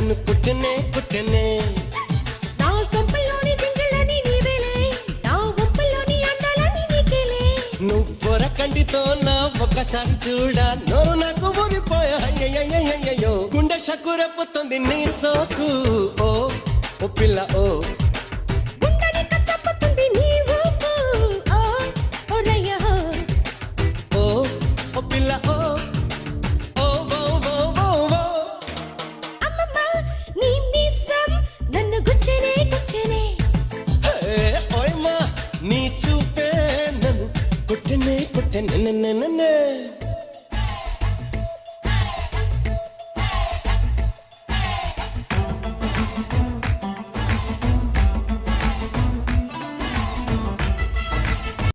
నన్ను కుట్టనే కుట్టనే నా సొంపల్లోని జింగిళ్ళని నీవేలే నా వంపల్లోని అందాలని నీకేలే నువ్వొర కండితో నా ఒక్కసారి చూడ నోరు నాకు ఊరిపోయా అయ్యయ్యో గుండె షక్కురెప్పుతుంది నీ సోకు ఓ ఓ పిల్ల ఓ గుండెని కచ్చపుతుంది నీ ఊపు ఓ ఓ రయ్య హో ఓ ఓ పిల్ల ఓ ఓ ఓ ఓ ఓ అమ్మమ్మ నీ మీసం నన్ను గుచ్చెనే గుచ్చెనే ఓయమ్మా నీ చూపే నన్ను కుట్టనే కుట్టనే